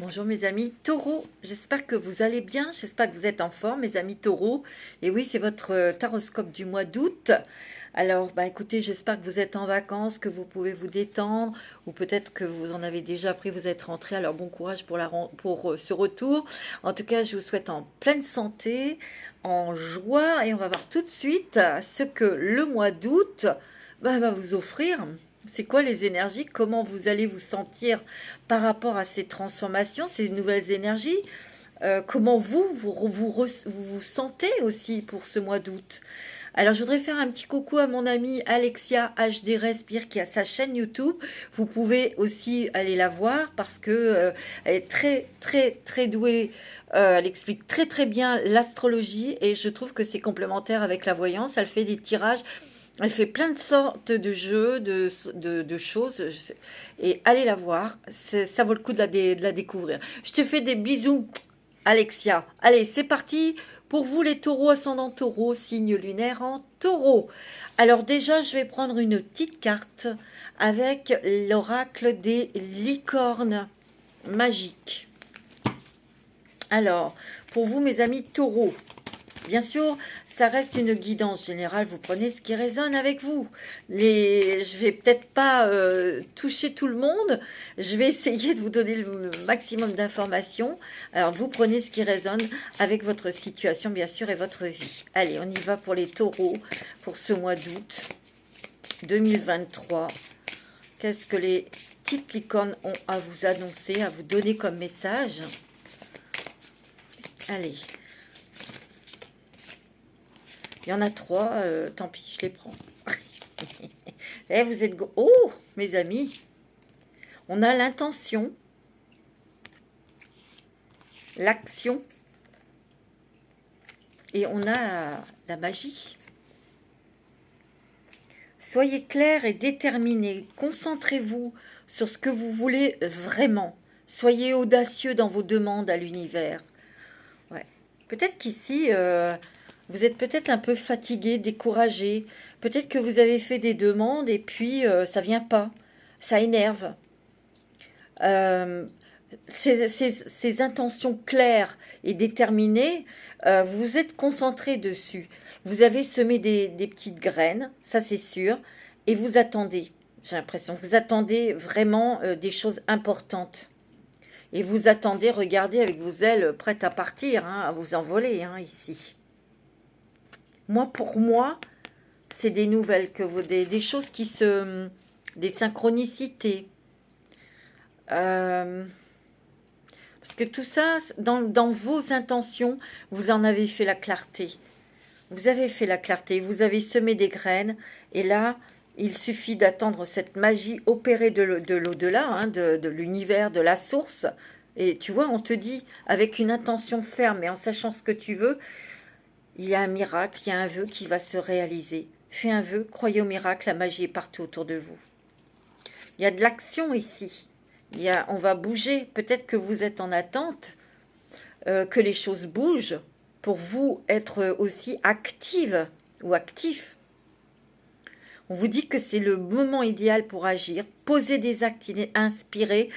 Bonjour mes amis taureaux, j'espère que vous allez bien, j'espère que vous êtes en forme mes amis taureaux. Et oui, c'est votre taroscope du mois d'août. Alors, écoutez, j'espère que vous êtes en vacances, que vous pouvez vous détendre, ou peut-être que vous en avez déjà pris, vous êtes rentré. Alors, bon courage pour ce retour. En tout cas, je vous souhaite en pleine santé, en joie, et on va voir tout de suite ce que le mois d'août va vous offrir. C'est quoi les énergies? Comment vous allez vous sentir par rapport à ces transformations, ces nouvelles énergies? Comment vous sentez aussi pour ce mois d'août? Alors, je voudrais faire un petit coucou à mon amie Alexia HD Respire qui a sa chaîne YouTube. Vous pouvez aussi aller la voir parce que elle est très, très, très douée. Elle explique très, très bien l'astrologie et je trouve que c'est complémentaire avec la voyance. Elle fait des tirages. Elle fait plein de sortes de jeux, de choses. Et allez la voir. Ça vaut le coup de la découvrir. Je te fais des bisous, Alexia. Allez, c'est parti pour vous les taureaux, ascendant taureau, signe lunaire en taureau. Alors déjà, je vais prendre une petite carte avec l'oracle des licornes magiques. Alors, pour vous, mes amis taureaux, bien sûr, ça reste une guidance générale. Vous prenez ce qui résonne avec vous. Je vais peut-être pas toucher tout le monde. Je vais essayer de vous donner le maximum d'informations. Alors, vous prenez ce qui résonne avec votre situation, bien sûr, et votre vie. Allez, on y va pour les taureaux pour ce mois d'août 2023. Qu'est-ce que les petites licornes ont à vous annoncer, à vous donner comme message? Allez. Il y en a trois, tant pis, je les prends. Eh, vous êtes... Oh, mes amis, on a l'intention, l'action, et on a la magie. Soyez clair et déterminé, concentrez-vous sur ce que vous voulez vraiment. Soyez audacieux dans vos demandes à l'univers. Ouais. Peut-être qu'ici... vous êtes peut-être un peu fatigué, découragé. Peut-être que vous avez fait des demandes et puis ça vient pas. Ça énerve. Euh, ces intentions claires et déterminées, vous vous êtes concentré dessus. Vous avez semé des petites graines, ça c'est sûr, et vous attendez. J'ai l'impression que vous attendez vraiment des choses importantes. Et vous attendez, regardez avec vos ailes prêtes à partir, hein, à vous envoler hein, ici. Pour moi, c'est des nouvelles que vous, des choses qui se, des synchronicités. Euh, parce que tout ça, dans vos intentions, vous en avez fait la clarté. Vous avez fait la clarté, vous avez semé des graines, et là, il suffit d'attendre cette magie opérée de l'au-delà, hein, de l'univers, de la source. Et tu vois, on te dit, avec une intention ferme et en sachant ce que tu veux, il y a un miracle, il y a un vœu qui va se réaliser. Fais un vœu, croyez au miracle, la magie est partout autour de vous. Il y a de l'action ici. On va bouger. Peut-être que vous êtes en attente, que les choses bougent pour vous être aussi active ou actif. On vous dit que c'est le moment idéal pour agir. Posez des actes inspirés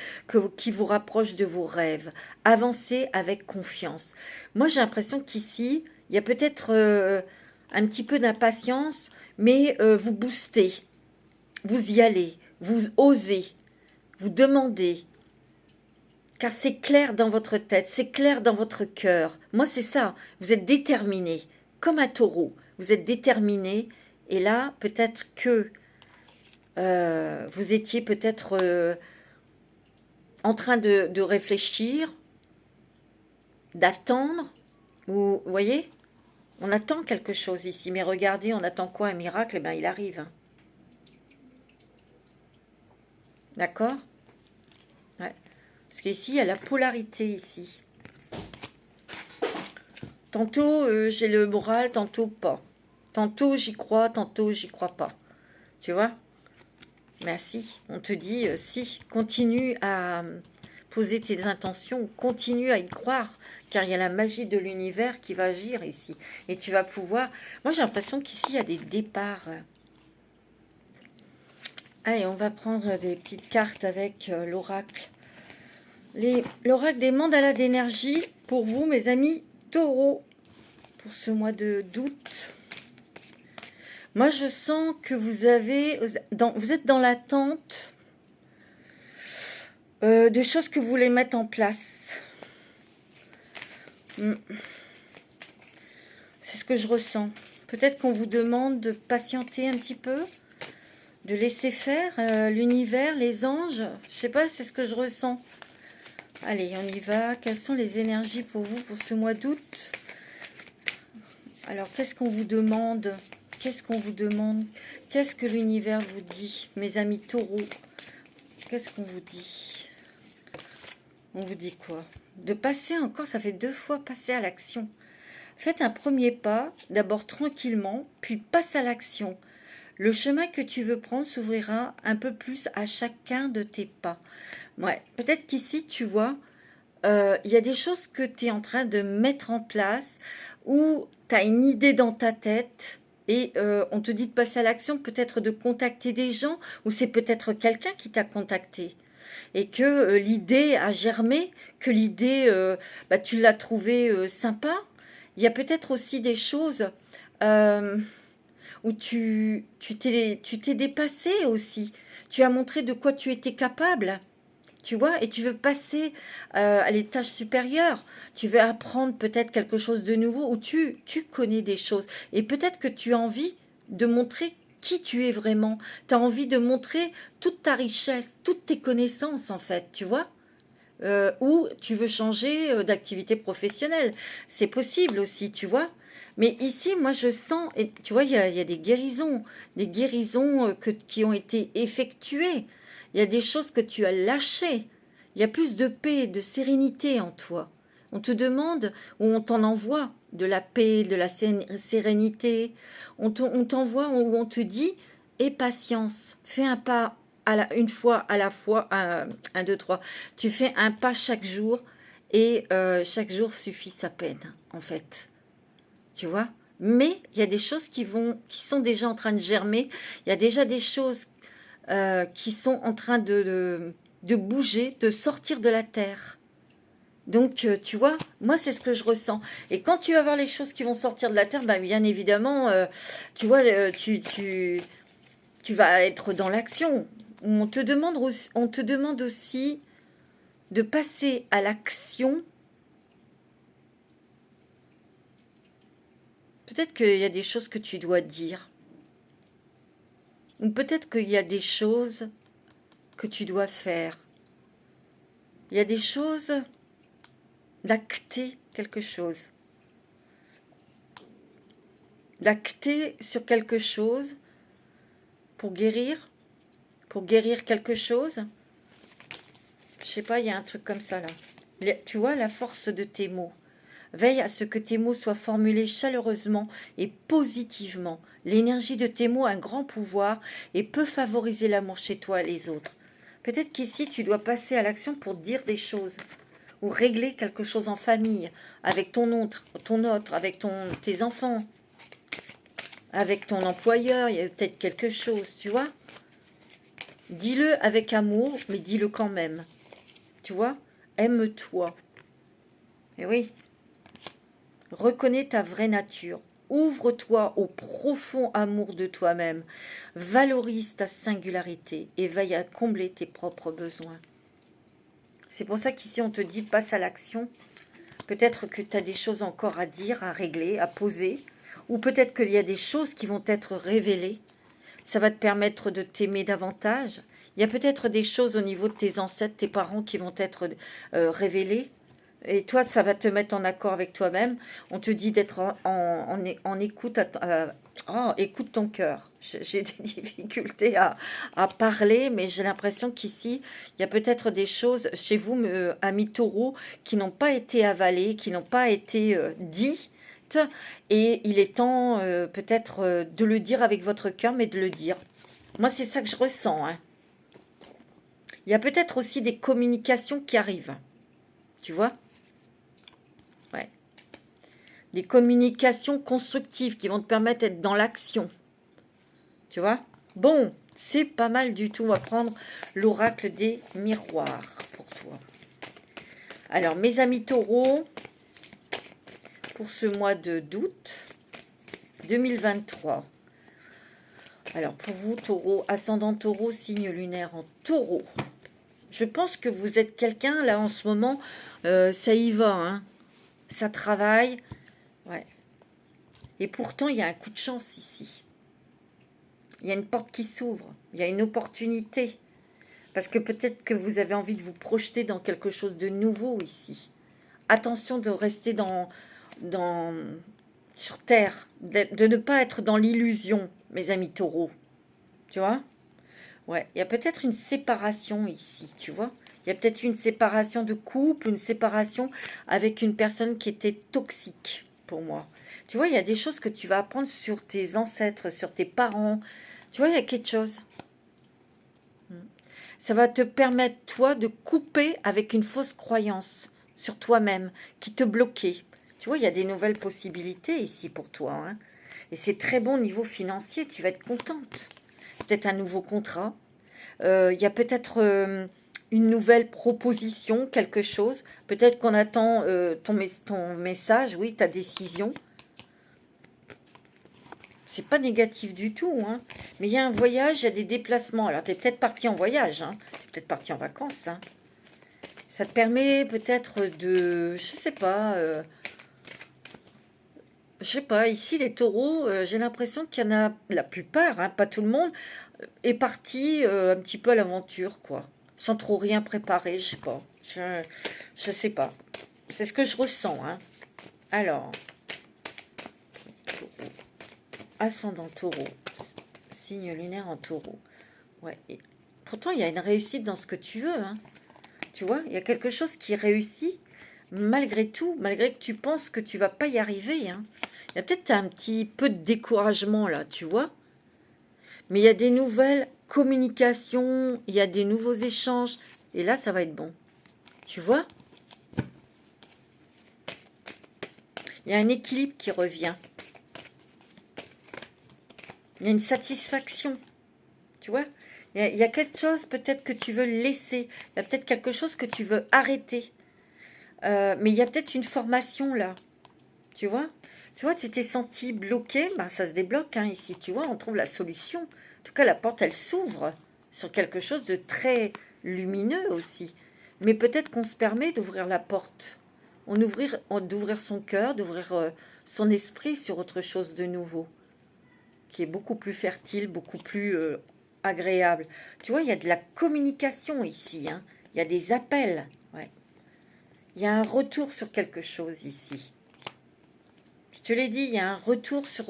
qui vous rapprochent de vos rêves. Avancez avec confiance. Moi, j'ai l'impression qu'ici, il y a peut-être un petit peu d'impatience, mais vous boostez, vous y allez, vous osez, vous demandez, car c'est clair dans votre tête, c'est clair dans votre cœur. Moi, c'est ça, vous êtes déterminé, comme un taureau, vous êtes déterminé, et là, peut-être que vous étiez peut-être en train de réfléchir, d'attendre, vous voyez. On attend quelque chose ici, mais regardez, on attend quoi? Un miracle? Eh bien, il arrive. Hein. D'accord? Ouais. Parce qu'ici, il y a la polarité, ici. Tantôt, j'ai le moral, tantôt pas. Tantôt, j'y crois, tantôt, j'y crois pas. Tu vois? Merci. On te dit, si, continue à poser tes intentions, continue à y croire, car il y a la magie de l'univers qui va agir ici. Et tu vas pouvoir... Moi, j'ai l'impression qu'ici, il y a des départs. Allez, on va prendre des petites cartes avec l'oracle L'oracle des mandats d'énergie pour vous, mes amis taureaux, pour ce mois d'août. Moi, je sens que vous êtes dans l'attente de choses que vous voulez mettre en place. C'est ce que je ressens. Peut-être qu'on vous demande de patienter un petit peu, de laisser faire l'univers, les anges. Je sais pas, c'est ce que je ressens. Allez, on y va. Quelles sont les énergies pour vous pour ce mois d'août? Alors, qu'est-ce qu'on vous demande? Qu'est-ce qu'on vous demande? Qu'est-ce que l'univers vous dit, mes amis taureaux? Qu'est-ce qu'on vous dit? On vous dit quoi? De passer encore, ça fait 2 fois passer à l'action. Faites un premier pas, d'abord tranquillement, puis passe à l'action. Le chemin que tu veux prendre s'ouvrira un peu plus à chacun de tes pas. Ouais, peut-être qu'ici, tu vois, il y a des choses que tu es en train de mettre en place, ou tu as une idée dans ta tête, et on te dit de passer à l'action, peut-être de contacter des gens, ou c'est peut-être quelqu'un qui t'a contacté. Et que l'idée a germé, que l'idée, tu l'as trouvée sympa. Il y a peut-être aussi des choses euh, où tu t'es dépassé aussi. Tu as montré de quoi tu étais capable, tu vois, et tu veux passer à l'étage supérieur. Tu veux apprendre peut-être quelque chose de nouveau, ou tu connais des choses. Et peut-être que tu as envie de montrer qui tu es vraiment. Tu as envie de montrer toute ta richesse, toutes tes connaissances, en fait, tu vois. Ou tu veux changer d'activité professionnelle. C'est possible aussi, tu vois. Mais ici, moi, je sens, et tu vois, il y a des guérisons qui ont été effectuées. Il y a des choses que tu as lâchées. Il y a plus de paix, de sérénité en toi. On te demande, ou on t'en envoie, de la paix, de la sérénité. On t'envoie, ou on te dit, aie patience, fais un pas une fois à la fois, un, deux, trois. Tu fais un pas chaque jour, et chaque jour suffit sa peine, en fait. Tu vois? Mais il y a des choses qui sont déjà en train de germer. Il y a déjà des choses qui sont en train de bouger, de sortir de la terre. Donc, tu vois, moi, c'est ce que je ressens. Et quand tu vas voir les choses qui vont sortir de la terre, bah, bien évidemment, tu vois, tu vas être dans l'action. On te demande aussi de passer à l'action. Peut-être qu'il y a des choses que tu dois dire. Ou peut-être qu'il y a des choses que tu dois faire. Il y a des choses d'acter quelque chose. D'acter sur quelque chose pour guérir quelque chose. Je sais pas, il y a un truc comme ça là. Tu vois la force de tes mots. Veille à ce que tes mots soient formulés chaleureusement et positivement. L'énergie de tes mots a un grand pouvoir et peut favoriser l'amour chez toi et les autres. Peut-être qu'ici, tu dois passer à l'action pour dire des choses ou régler quelque chose en famille, avec ton autre, avec tes enfants, avec ton employeur. Il y a peut-être quelque chose, tu vois. Dis-le avec amour, mais dis-le quand même. Tu vois, aime-toi. Et oui. Reconnais ta vraie nature. Ouvre-toi au profond amour de toi-même. Valorise ta singularité et veille à combler tes propres besoins. C'est pour ça qu'ici on te dit passe à l'action. Peut-être que tu as des choses encore à dire, à régler, à poser. Ou peut-être qu'il y a des choses qui vont être révélées. Ça va te permettre de t'aimer davantage. Il y a peut-être des choses au niveau de tes ancêtres, tes parents qui vont être révélées. Et toi, ça va te mettre en accord avec toi-même. On te dit d'être en écoute. Écoute ton cœur. J'ai des difficultés à parler, mais j'ai l'impression qu'ici, il y a peut-être des choses chez vous, amis taureaux, qui n'ont pas été avalées, qui n'ont pas été dites. Et il est temps peut-être de le dire avec votre cœur, mais de le dire. Moi, c'est ça que je ressens. Hein. Il y a peut-être aussi des communications qui arrivent. Tu vois ? Ouais. Des communications constructives qui vont te permettre d'être dans l'action. Tu vois? Bon, c'est pas mal du tout. On va prendre l'oracle des miroirs pour toi. Alors, mes amis taureaux, pour ce mois d'août 2023. Alors, pour vous, taureau, ascendant taureau, signe lunaire en taureau. Je pense que vous êtes quelqu'un, là, en ce moment, ça y va, hein. Ça travaille. Ouais. Et pourtant, il y a un coup de chance ici. Il y a une porte qui s'ouvre. Il y a une opportunité. Parce que peut-être que vous avez envie de vous projeter dans quelque chose de nouveau ici. Attention de rester sur Terre. De ne pas être dans l'illusion, mes amis taureaux. Tu vois? Ouais, il y a peut-être une séparation ici, tu vois? Il y a peut-être une séparation de couple, une séparation avec une personne qui était toxique pour moi. Tu vois, il y a des choses que tu vas apprendre sur tes ancêtres, sur tes parents. Tu vois, il y a quelque chose. Ça va te permettre, toi, de couper avec une fausse croyance sur toi-même qui te bloquait. Tu vois, il y a des nouvelles possibilités ici pour toi, hein. Et c'est très bon au niveau financier, tu vas être contente. Peut-être un nouveau contrat. Il y a peut-être une nouvelle proposition, quelque chose. Peut-être qu'on attend ton message, oui, ta décision. C'est pas négatif du tout, hein. Mais il y a un voyage, il y a des déplacements. Alors, tu es peut-être parti en voyage, hein. Tu es peut-être parti en vacances, hein. Ça te permet peut-être de... Je sais pas, ici, les taureaux, j'ai l'impression qu'il y en a... La plupart, hein, pas tout le monde, est parti un petit peu à l'aventure, quoi. Sans trop rien préparer, je sais pas. Je sais pas. C'est ce que je ressens, hein. Alors, ascendant taureau, signe lunaire en taureau. Ouais. Et pourtant, il y a une réussite dans ce que tu veux, hein. Tu vois, il y a quelque chose qui réussit malgré tout, malgré que tu penses que tu vas pas y arriver, hein. Il y a peut-être un petit peu de découragement là, tu vois. Mais il y a des nouvelles communications, il y a des nouveaux échanges. Et là, ça va être bon. Tu vois? Il y a un équilibre qui revient. Il y a une satisfaction. Tu vois? Il y a quelque chose peut-être que tu veux laisser. Il y a peut-être quelque chose que tu veux arrêter. Mais il y a peut-être une formation là. Tu vois? Tu vois, tu t'es senti bloqué. Ben, ça se débloque, hein, ici. Tu vois, on trouve la solution. En tout cas, la porte, elle s'ouvre sur quelque chose de très lumineux aussi. Mais peut-être qu'on se permet d'ouvrir la porte. D'ouvrir son cœur, d'ouvrir son esprit sur autre chose de nouveau, qui est beaucoup plus fertile, beaucoup plus agréable. Tu vois, il y a de la communication ici, hein. Il y a des appels. Ouais. Il y a un retour sur quelque chose ici. Je te l'ai dit, il y a un retour sur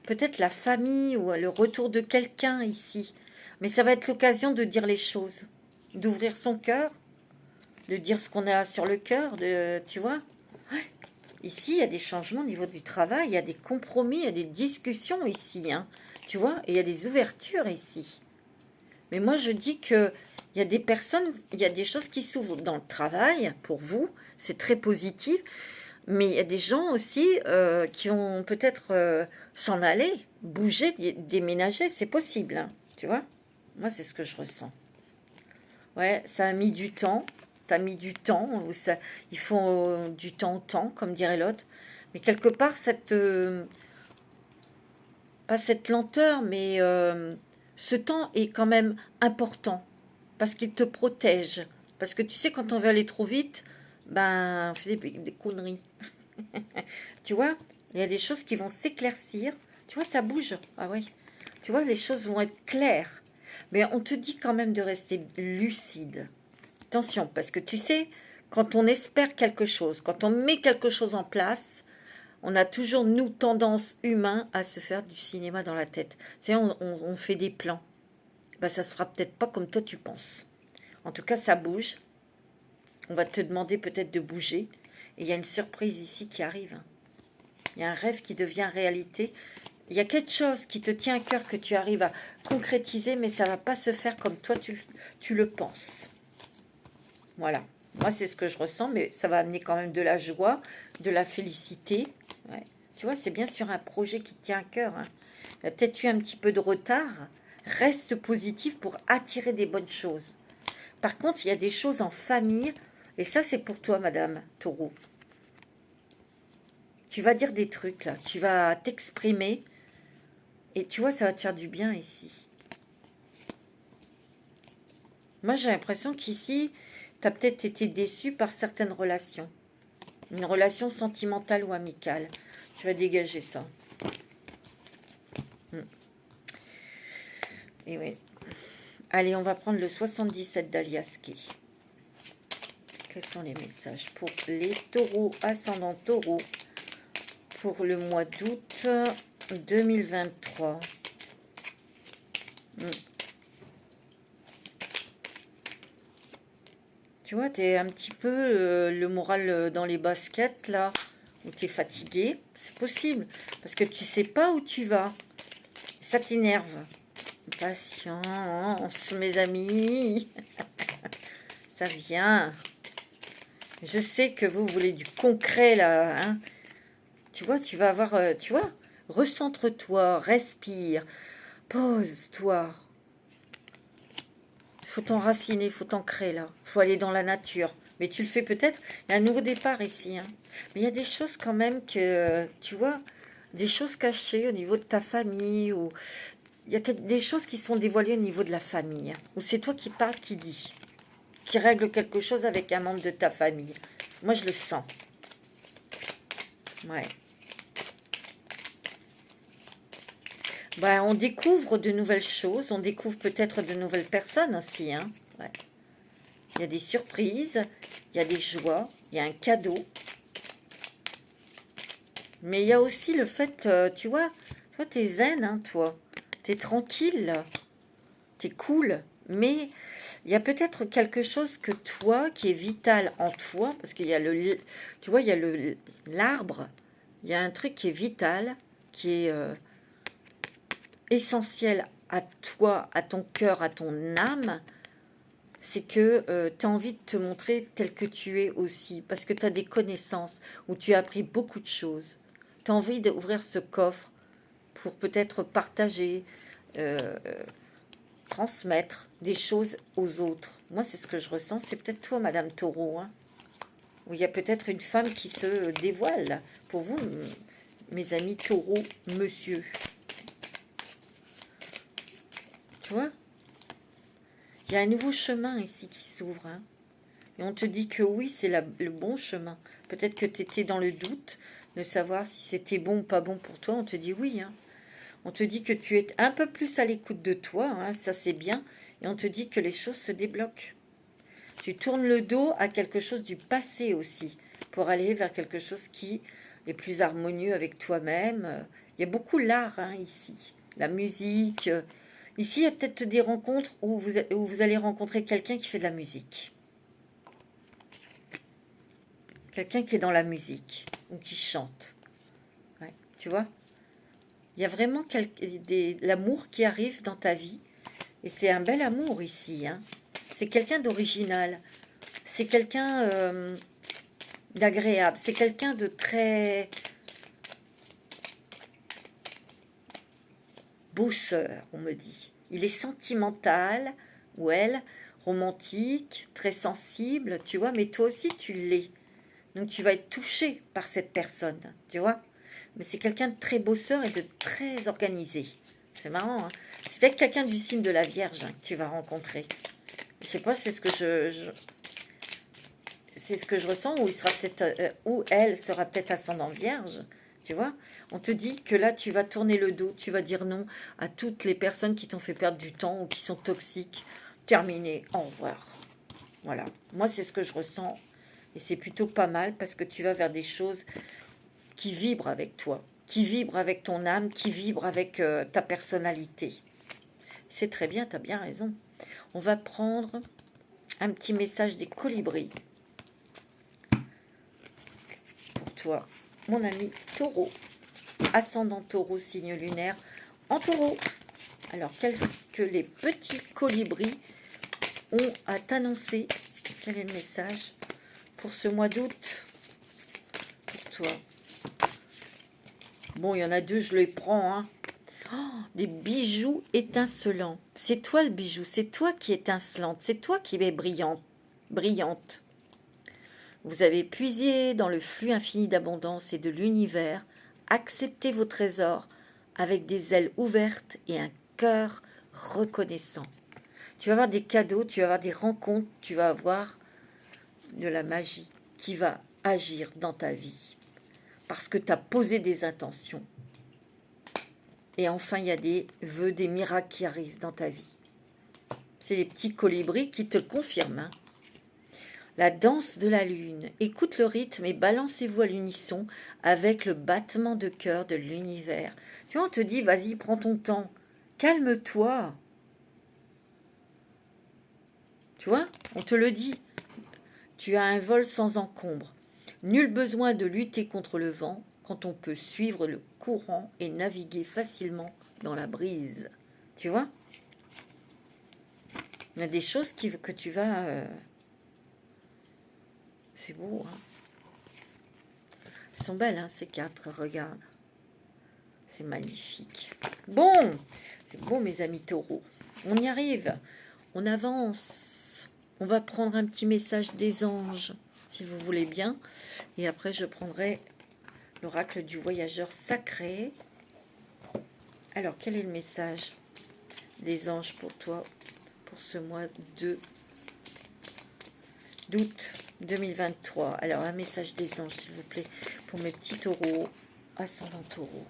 peut-être la famille ou le retour de quelqu'un ici. Mais ça va être l'occasion de dire les choses, d'ouvrir son cœur, de dire ce qu'on a sur le cœur, tu vois. Ici, il y a des changements au niveau du travail, il y a des compromis, il y a des discussions ici, hein, tu vois, et il y a des ouvertures ici. Mais moi, je dis que il y a des personnes, il y a des choses qui s'ouvrent dans le travail, pour vous, c'est très positif, mais il y a des gens aussi qui vont peut-être s'en aller, bouger, déménager, c'est possible, hein, tu vois. Moi, c'est ce que je ressens. Ouais, ça a mis du temps. T'as mis du temps. Ou ça, il faut du temps au temps, comme dirait l'autre. Mais quelque part, pas cette lenteur, mais ce temps est quand même important. Parce qu'il te protège. Parce que tu sais, quand on veut aller trop vite, ben, on fait des conneries. Tu vois, il y a des choses qui vont s'éclaircir. Tu vois, ça bouge. Ah ouais. Tu vois, les choses vont être claires. Mais on te dit quand même de rester lucide. Attention, parce que tu sais, quand on espère quelque chose, quand on met quelque chose en place, on a toujours, nous, tendance humain à se faire du cinéma dans la tête. Tu sais, on fait des plans. Ben, ça se fera peut-être pas comme toi tu penses. En tout cas, ça bouge. On va te demander peut-être de bouger. Et il y a une surprise ici qui arrive. Il y a un rêve qui devient réalité. Il y a quelque chose qui te tient à cœur que tu arrives à concrétiser, mais ça ne va pas se faire comme toi tu le penses. Voilà. Moi, c'est ce que je ressens, mais ça va amener quand même de la joie, de la félicité. Ouais. Tu vois, c'est bien sûr un projet qui te tient à cœur, hein. Il y a peut-être eu un petit peu de retard. Reste positif pour attirer des bonnes choses. Par contre, il y a des choses en famille. Et ça, c'est pour toi, Madame Taureau. Tu vas dire des trucs, là. Tu vas t'exprimer. Et tu vois, ça va te faire du bien ici. Moi, j'ai l'impression qu'ici, tu as peut-être été déçu par certaines relations. Une relation sentimentale ou amicale. Tu vas dégager ça. Et oui. Allez, on va prendre le 77 d'Aliaské. Quels sont les messages pour les taureaux, ascendant taureau, pour le mois d'août 2023? Tu vois, tu es un petit peu le moral dans les baskets, là, où tu es fatigué. C'est possible, parce que tu sais pas où tu vas. Ça t'énerve. Patience, mes amis. Ça vient. Je sais que vous voulez du concret, là. Hein. Tu vois, tu vas avoir... tu vois, recentre-toi, respire, pose-toi. Il faut t'enraciner, il faut t'ancrer, là. Il faut aller dans la nature. Mais tu le fais peut-être. Il y a un nouveau départ ici. Hein. Mais il y a des choses quand même que... tu vois, des choses cachées au niveau de ta famille. Ou il y a des choses qui sont dévoilées au niveau de la famille. Hein, où c'est toi qui parles, qui dis. Qui règle quelque chose avec un membre de ta famille. Moi, je le sens. Ouais. Ben, on découvre de nouvelles choses. On découvre peut-être de nouvelles personnes aussi. Hein. Ouais. Il y a des surprises. Il y a des joies. Il y a un cadeau. Mais il y a aussi le fait, tu vois, t'es zen, hein, toi. T'es tranquille. T'es cool. Mais il y a peut-être quelque chose que toi, qui est vital en toi, parce qu'il y a le... Tu vois, il y a l'arbre. Il y a un truc qui est vital, qui est essentiel à toi, à ton cœur, à ton âme. C'est que tu as envie de te montrer tel que tu es aussi. Parce que tu as des connaissances, où tu as appris beaucoup de choses. Tu as envie d'ouvrir ce coffre pour peut-être partager, transmettre des choses aux autres. Moi, c'est ce que je ressens. C'est peut-être toi, Madame Taureau, hein, où il y a peut-être une femme qui se dévoile. Pour vous, mes amis Taureau, monsieur. Tu vois? Il y a un nouveau chemin ici qui s'ouvre. Hein, et on te dit que oui, c'est le bon chemin. Peut-être que tu étais dans le doute de savoir si c'était bon ou pas bon pour toi. On te dit oui, hein. On te dit que tu es un peu plus à l'écoute de toi, hein, ça c'est bien. Et on te dit que les choses se débloquent. Tu tournes le dos à quelque chose du passé aussi, pour aller vers quelque chose qui est plus harmonieux avec toi-même. Il y a beaucoup l'art hein, ici, la musique. Ici, il y a peut-être des rencontres où vous allez rencontrer quelqu'un qui fait de la musique. Quelqu'un qui est dans la musique ou qui chante. Ouais, tu vois? Il y a vraiment l'amour qui arrive dans ta vie. Et c'est un bel amour ici. Hein. C'est quelqu'un d'original. C'est quelqu'un d'agréable. C'est quelqu'un de très bosseur, on me dit. Il est sentimental, ou elle, romantique, très sensible, tu vois. Mais toi aussi, tu l'es. Donc tu vas être touché par cette personne, tu vois. Mais c'est quelqu'un de très bosseur et de très organisé. C'est marrant, hein. C'est peut-être quelqu'un du signe de la Vierge hein, que tu vas rencontrer. Je sais pas, c'est ce que c'est ce que je ressens, ou il sera peut-être, ou elle sera peut-être ascendant Vierge, tu vois. On te dit que là, tu vas tourner le dos, tu vas dire non à toutes les personnes qui t'ont fait perdre du temps ou qui sont toxiques. Terminé, au revoir. Voilà, moi c'est ce que je ressens. Et c'est plutôt pas mal parce que tu vas vers des choses qui vibrent avec toi, qui vibrent avec ton âme, qui vibrent avec ta personnalité. C'est très bien, tu as bien raison. On va prendre un petit message des colibris pour toi, mon ami Taureau, ascendant Taureau, signe lunaire en Taureau. Alors, qu'est-ce que les petits colibris ont à t'annoncer? Quel est le message pour ce mois d'août pour toi? Bon, il y en a deux, je les prends. Hein. Oh, des bijoux étincelants. C'est toi le bijou, c'est toi qui es étincelante, c'est toi qui es brillante. Brillante. Vous avez puisé dans le flux infini d'abondance et de l'univers. Acceptez vos trésors avec des ailes ouvertes et un cœur reconnaissant. Tu vas avoir des cadeaux, tu vas avoir des rencontres, tu vas avoir de la magie qui va agir dans ta vie. Parce que tu as posé des intentions. Et enfin, il y a des vœux, des miracles qui arrivent dans ta vie. C'est les petits colibris qui te le confirment. Hein. La danse de la lune. Écoute le rythme et balancez-vous à l'unisson avec le battement de cœur de l'univers. Tu vois, on te dit, vas-y, prends ton temps. Calme-toi. Tu vois, on te le dit. Tu as un vol sans encombre. Nul besoin de lutter contre le vent quand on peut suivre le courant et naviguer facilement dans la brise. Tu vois? Il y a des choses que tu vas... C'est beau, hein? Elles sont belles, hein, ces quatre, regarde. C'est magnifique. Bon, c'est bon, mes amis taureaux. On y arrive. On avance. On va prendre un petit message des anges, si vous voulez bien. Et après, je prendrai l'oracle du voyageur sacré. Alors, quel est le message des anges pour toi, pour ce mois d'août 2023? Alors, un message des anges, s'il vous plaît, pour mes petits taureaux, ascendant taureau.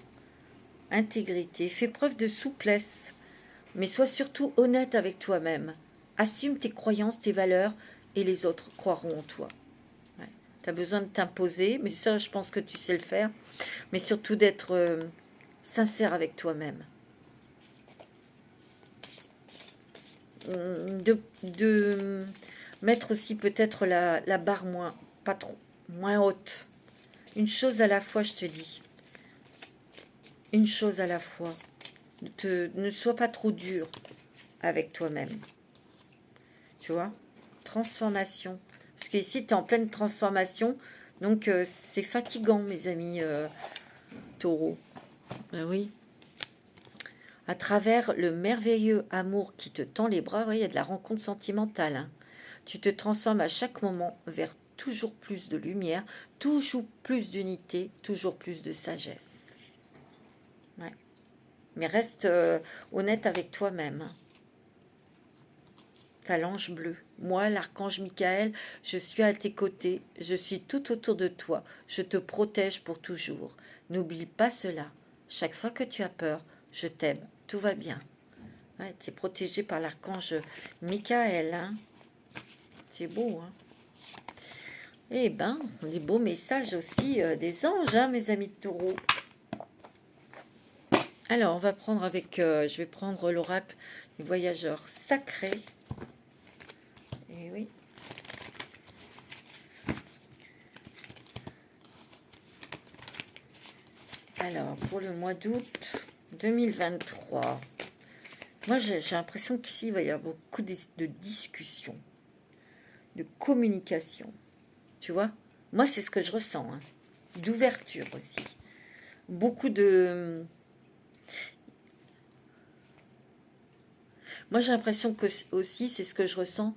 Intégrité, fais preuve de souplesse, mais sois surtout honnête avec toi-même. Assume tes croyances, tes valeurs, et les autres croiront en toi. Ouais. Tu as besoin de t'imposer, mais ça, je pense que tu sais le faire, mais surtout d'être sincère avec toi-même. De mettre aussi peut-être la barre moins haute. Une chose à la fois, je te dis. Une chose à la fois. Ne sois pas trop dur avec toi-même. Tu vois? Transformation. Parce qu'ici, tu es en pleine transformation. Donc, c'est fatigant, mes amis taureaux. Ben oui. À travers le merveilleux amour qui te tend les bras, il y a de la rencontre sentimentale. Hein. Tu te transformes à chaque moment vers toujours plus de lumière, toujours plus d'unité, toujours plus de sagesse. Ouais. Mais reste honnête avec toi-même. Hein. T'as l'ange bleu. Moi, l'archange Michael, je suis à tes côtés, je suis tout autour de toi, je te protège pour toujours. N'oublie pas cela. Chaque fois que tu as peur, je t'aime, tout va bien. Ouais, tu es protégé par l'archange Michael. Hein. C'est beau, hein. Eh ben, des beaux messages aussi des anges, hein, mes amis de taureau. Alors, on va prendre avec... je vais prendre l'oracle du voyageur sacré. Et oui. Alors, pour le mois d'août 2023, moi, j'ai l'impression qu'ici, il va y avoir beaucoup de discussions, de communication. Tu vois? Moi, c'est ce que je ressens. Hein. D'ouverture aussi. Beaucoup de... Moi, j'ai l'impression que aussi, c'est ce que je ressens,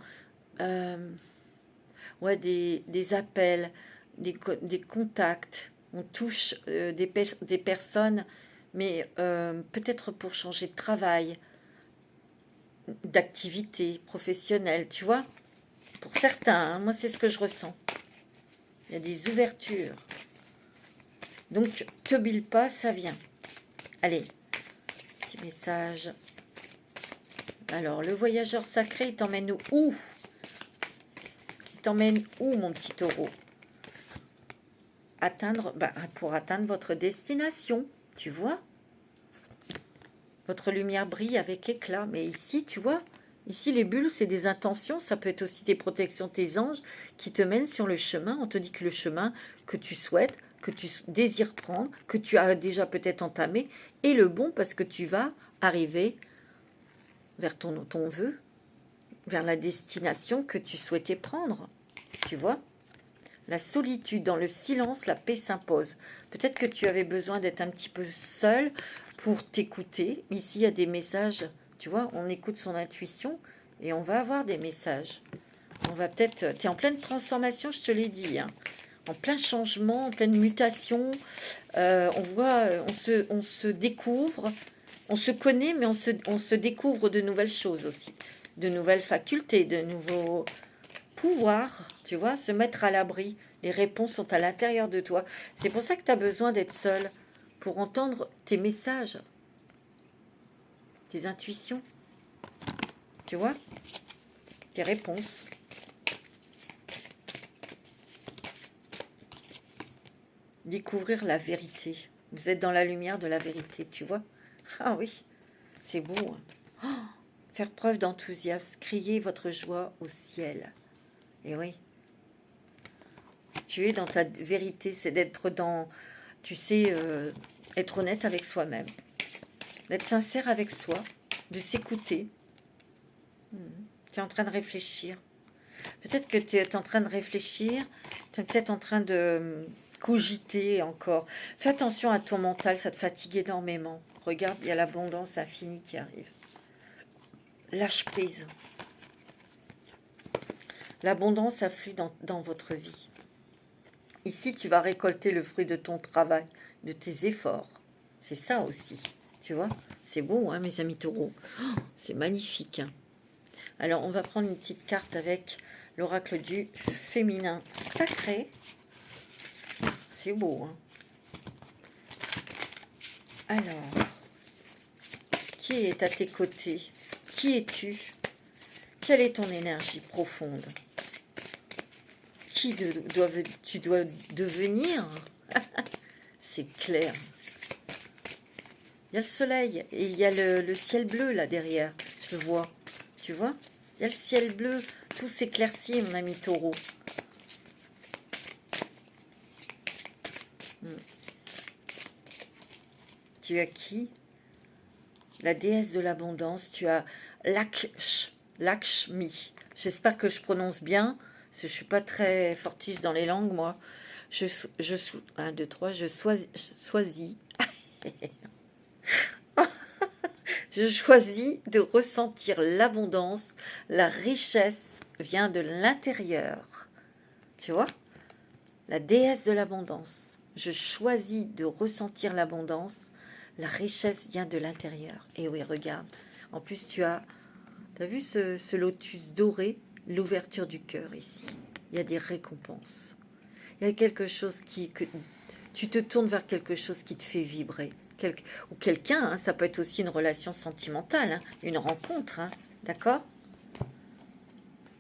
ouais, des appels, des contacts. On touche des personnes, mais peut-être pour changer de travail, d'activité professionnelle, tu vois. Pour certains, hein, moi, c'est ce que je ressens. Il y a des ouvertures. Donc, te bile pas, ça vient. Allez, petit message. Alors, le voyageur sacré, il t'emmène où? Il t'emmène où, mon petit taureau? Pour atteindre votre destination, tu vois. Votre lumière brille avec éclat. Mais ici, tu vois, ici, les bulles, c'est des intentions. Ça peut être aussi des protections, tes anges qui te mènent sur le chemin. On te dit que le chemin que tu souhaites, que tu désires prendre, que tu as déjà peut-être entamé, est le bon parce que tu vas arriver vers ton vœu, vers la destination que tu souhaitais prendre. Tu vois? La solitude, dans le silence, la paix s'impose. Peut-être que tu avais besoin d'être un petit peu seul pour t'écouter. Ici, il y a des messages. Tu vois, on écoute son intuition et on va avoir des messages. On va peut-être... Tu es en pleine transformation, je te l'ai dit. Hein. En plein changement, en pleine mutation. On voit, on se découvre. On se connaît, mais on se découvre de nouvelles choses aussi. De nouvelles facultés, de nouveaux pouvoirs. Tu vois, se mettre à l'abri. Les réponses sont à l'intérieur de toi. C'est pour ça que tu as besoin d'être seul. Pour entendre tes messages. Tes intuitions. Tu vois, tes réponses. Découvrir la vérité. Vous êtes dans la lumière de la vérité, tu vois. Ah oui, c'est beau. Hein. Oh, faire preuve d'enthousiasme, crier votre joie au ciel. Et oui, tu es dans ta vérité, c'est d'être dans, tu sais, être honnête avec soi-même. D'être sincère avec soi, de s'écouter. Tu es en train de réfléchir. Peut-être que tu es en train de réfléchir, tu es peut-être en train de cogiter encore. Fais attention à ton mental, ça te fatigue énormément. Regarde, il y a l'abondance infinie qui arrive. Lâche prise. L'abondance afflue dans votre vie. Ici, tu vas récolter le fruit de ton travail, de tes efforts. C'est ça aussi, tu vois. C'est beau, hein, mes amis taureaux. Oh, c'est magnifique. Hein. Alors, on va prendre une petite carte avec l'oracle du féminin sacré. C'est beau, hein. Alors, qui est à tes côtés? Qui es-tu? Quelle est ton énergie profonde? Qui tu dois devenir? C'est clair. Il y a le soleil et il y a le ciel bleu là derrière. Je le vois. Tu vois? Il y a le ciel bleu. Tout s'éclaircit, mon ami taureau. Tu as qui? La déesse de l'abondance. Tu as Lakshmi. J'espère que je prononce bien. Parce que je ne suis pas très fortiche dans les langues, moi. Je 1, 2, 3. Je choisis. Je choisis de ressentir l'abondance. La richesse vient de l'intérieur. Tu vois? La déesse de l'abondance. Je choisis de ressentir l'abondance. La richesse vient de l'intérieur. Et oui, regarde. En plus, tu as vu ce lotus doré? L'ouverture du cœur ici. Il y a des récompenses. Il y a quelque chose que tu te tournes vers quelque chose qui te fait vibrer. Ou quelqu'un, hein, ça peut être aussi une relation sentimentale, hein, une rencontre, hein, d'accord?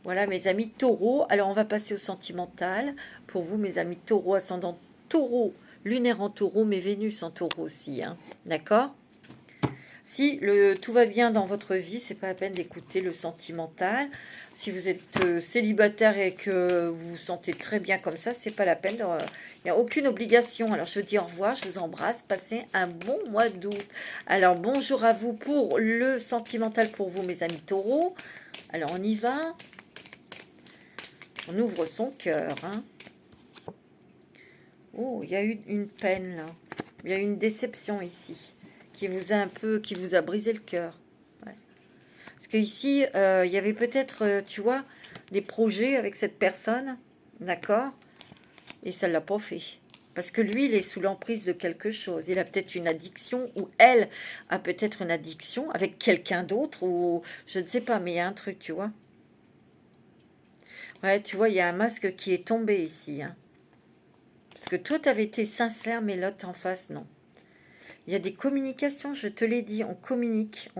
Voilà mes amis taureaux. Alors on va passer au sentimental. Pour vous mes amis taureaux, ascendant taureau, lunaire en taureau, mais Vénus en taureau aussi, hein, d'accord? Si tout va bien dans votre vie, c'est pas la peine d'écouter le sentimental. Si vous êtes célibataire et que vous vous sentez très bien comme ça, c'est pas la peine. Il n'y a aucune obligation. Alors je vous dis au revoir, je vous embrasse. Passez un bon mois d'août. Alors bonjour à vous pour le sentimental pour vous, mes amis taureaux. Alors on y va. On ouvre son cœur. Hein. Oh, il y a eu une peine là. Il y a eu une déception ici. Qui vous a brisé le cœur. Ouais. Parce que ici, il y avait peut-être, tu vois, des projets avec cette personne, d'accord? Et ça ne l'a pas fait. Parce que lui, il est sous l'emprise de quelque chose. Il a peut-être une addiction, ou elle a peut-être une addiction avec quelqu'un d'autre, ou je ne sais pas, mais il y a un truc, tu vois. Ouais, tu vois, il y a un masque qui est tombé ici. Hein. Parce que toi, tu avais été sincère, mais l'autre en face, non. Il y a des communications, je te l'ai dit, on communique,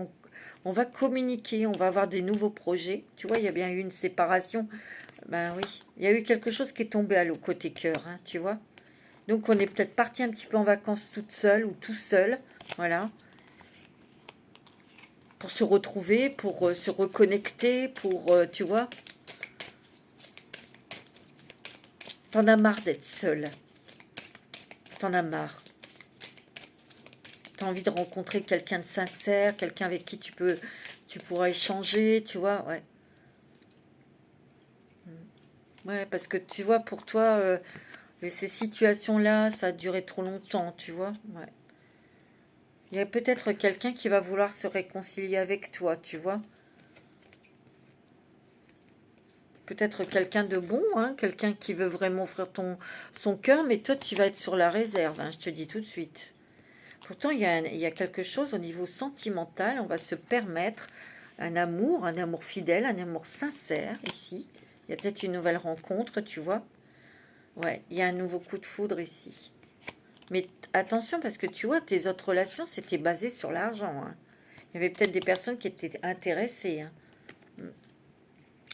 on va communiquer, on va avoir des nouveaux projets. Tu vois, il y a bien eu une séparation. Ben oui, il y a eu quelque chose qui est tombé à l'eau côté cœur, hein, tu vois. Donc on est peut-être parti un petit peu en vacances toute seule ou tout seul, voilà. Pour se retrouver, pour se reconnecter, pour, tu vois. T'en as marre d'être seule. T'en as marre. T'as envie de rencontrer quelqu'un de sincère, quelqu'un avec qui tu pourras échanger, tu vois, ouais. Ouais, parce que tu vois, pour toi, ces situations-là, ça a duré trop longtemps, tu vois. Ouais. Il y a peut-être quelqu'un qui va vouloir se réconcilier avec toi, tu vois. Peut-être quelqu'un de bon, hein, quelqu'un qui veut vraiment offrir son cœur, mais toi, tu vas être sur la réserve, hein, je te dis tout de suite. Pourtant, il y a quelque chose au niveau sentimental, on va se permettre un amour fidèle, un amour sincère, ici. Il y a peut-être une nouvelle rencontre, tu vois. Ouais, il y a un nouveau coup de foudre ici. Mais attention, parce que tu vois, tes autres relations, c'était basé sur l'argent, hein. Il y avait peut-être des personnes qui étaient intéressées, hein.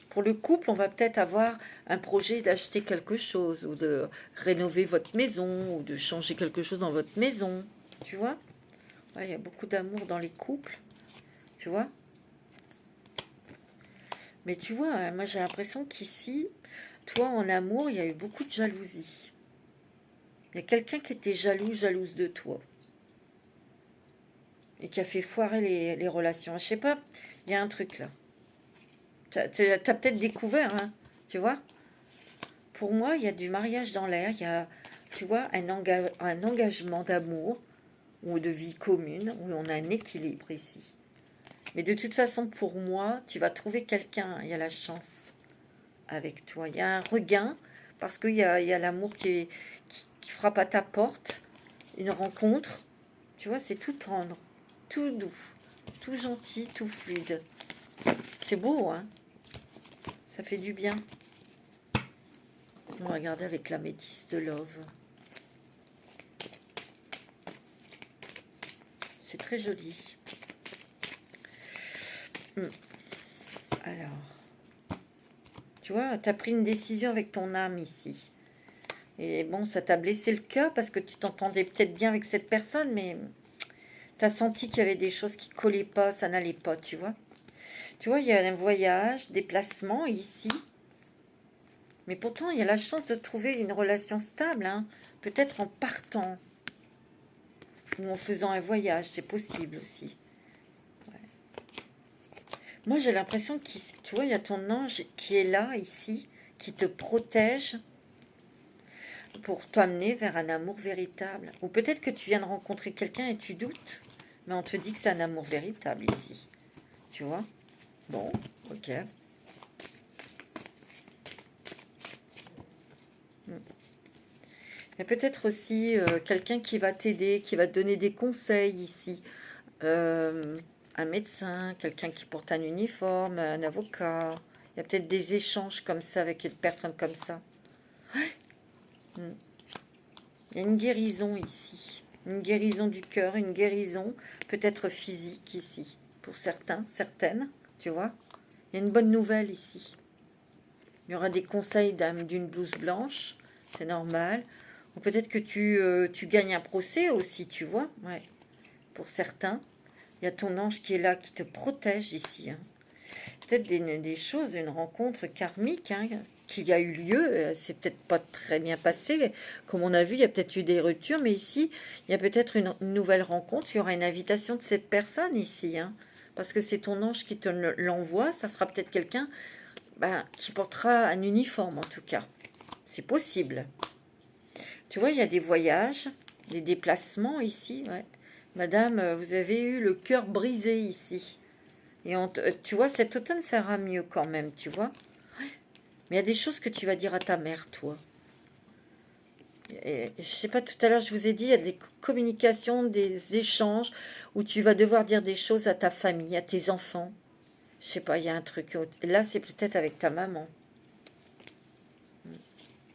Pour le couple, on va peut-être avoir un projet d'acheter quelque chose, ou de rénover votre maison, ou de changer quelque chose dans votre maison, tu vois. Ouais, il y a beaucoup d'amour dans les couples, tu vois. Mais tu vois, moi j'ai l'impression qu'ici, toi en amour, il y a eu beaucoup de jalousie. Il y a quelqu'un qui était jaloux, jalouse de toi. Et qui a fait foirer les relations. Je sais pas, il y a un truc là. T'as peut-être découvert, hein, tu vois. Pour moi, il y a du mariage dans l'air, il y a, tu vois, un engagement d'amour ou de vie commune, où on a un équilibre ici. Mais de toute façon, pour moi, tu vas trouver quelqu'un, il y a la chance avec toi. Il y a un regain, parce il y a l'amour qui frappe à ta porte, une rencontre. Tu vois, c'est tout tendre, tout doux, tout gentil, tout fluide. C'est beau, hein. Ça fait du bien. On va regarder avec la métisse de Love. C'est très joli. Alors, tu vois, tu as pris une décision avec ton âme ici. Et bon, ça t'a blessé le cœur parce que tu t'entendais peut-être bien avec cette personne, mais tu as senti qu'il y avait des choses qui collaient pas, ça n'allait pas, tu vois. Tu vois, il y a un voyage, déplacement ici. Mais pourtant, il y a la chance de trouver une relation stable, hein. Peut-être en partant ou en faisant un voyage, c'est possible aussi. Ouais. Moi, j'ai l'impression que, tu vois, il y a ton ange qui est là, ici, qui te protège pour t'amener vers un amour véritable. Ou peut-être que tu viens de rencontrer quelqu'un et tu doutes, mais on te dit que c'est un amour véritable ici. Tu vois? Bon, ok. Il y a peut-être aussi quelqu'un qui va t'aider, qui va te donner des conseils ici. Un médecin, quelqu'un qui porte un uniforme, un avocat. Il y a peut-être des échanges comme ça avec une personne comme ça. Mm. Il y a une guérison ici. Une guérison du cœur, une guérison peut-être physique ici. Pour certains, certaines, tu vois. Il y a une bonne nouvelle ici. Il y aura des conseils d'une blouse blanche, c'est normal. Ou peut-être que tu gagnes un procès aussi, tu vois. Ouais. Pour certains, il y a ton ange qui est là, qui te protège ici, hein. Peut-être des choses, une rencontre karmique, hein, qui a eu lieu. C'est peut-être pas très bien passé. Comme on a vu, il y a peut-être eu des ruptures, mais ici, il y a peut-être une nouvelle rencontre. Il y aura une invitation de cette personne ici, hein, parce que c'est ton ange qui te l'envoie. Ça sera peut-être quelqu'un, ben, qui portera un uniforme, en tout cas. C'est possible. Tu vois, il y a des voyages, des déplacements ici. Ouais. Madame, vous avez eu le cœur brisé ici. Et tu vois, cet automne, ça ira mieux quand même, tu vois. Mais il y a des choses que tu vas dire à ta mère, toi. Et, je sais pas, tout à l'heure, je vous ai dit, il y a des communications, des échanges où tu vas devoir dire des choses à ta famille, à tes enfants. Je sais pas, il y a un truc. Là, c'est peut-être avec ta maman.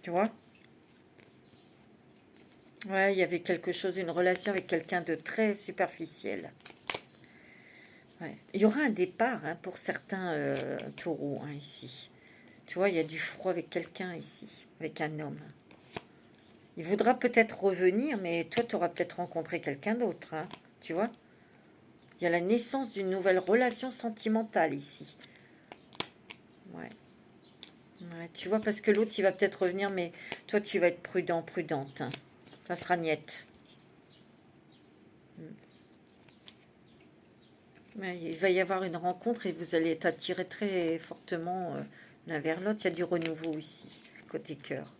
Tu vois? Ouais, il y avait quelque chose, une relation avec quelqu'un de très superficiel. Ouais. Il y aura un départ, hein, pour certains taureaux, hein, ici. Tu vois, il y a du froid avec quelqu'un ici, avec un homme. Il voudra peut-être revenir, mais toi, tu auras peut-être rencontré quelqu'un d'autre, hein, tu vois. Il y a la naissance d'une nouvelle relation sentimentale ici. Ouais. Ouais, tu vois, parce que l'autre, il va peut-être revenir, mais toi, tu vas être prudent, prudente, hein. Ça sera niette. Ouais, il va y avoir une rencontre et vous allez être attirés très fortement l'un vers l'autre. Il y a du renouveau ici, côté cœur.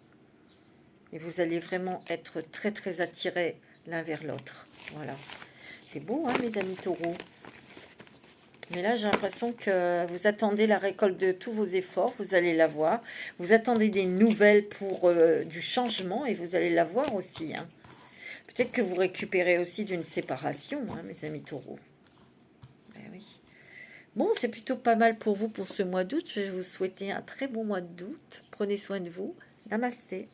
Et vous allez vraiment être très, très attirés l'un vers l'autre. Voilà. C'est beau, hein, mes amis taureaux. Mais là, j'ai l'impression que vous attendez la récolte de tous vos efforts, vous allez la voir. Vous attendez des nouvelles pour du changement et vous allez la voir aussi, hein. Peut-être que vous récupérez aussi d'une séparation, hein, mes amis taureaux. Ben oui. Bon, c'est plutôt pas mal pour vous pour ce mois d'août. Je vais vous souhaiter un très bon mois d'août. Prenez soin de vous. Namasté.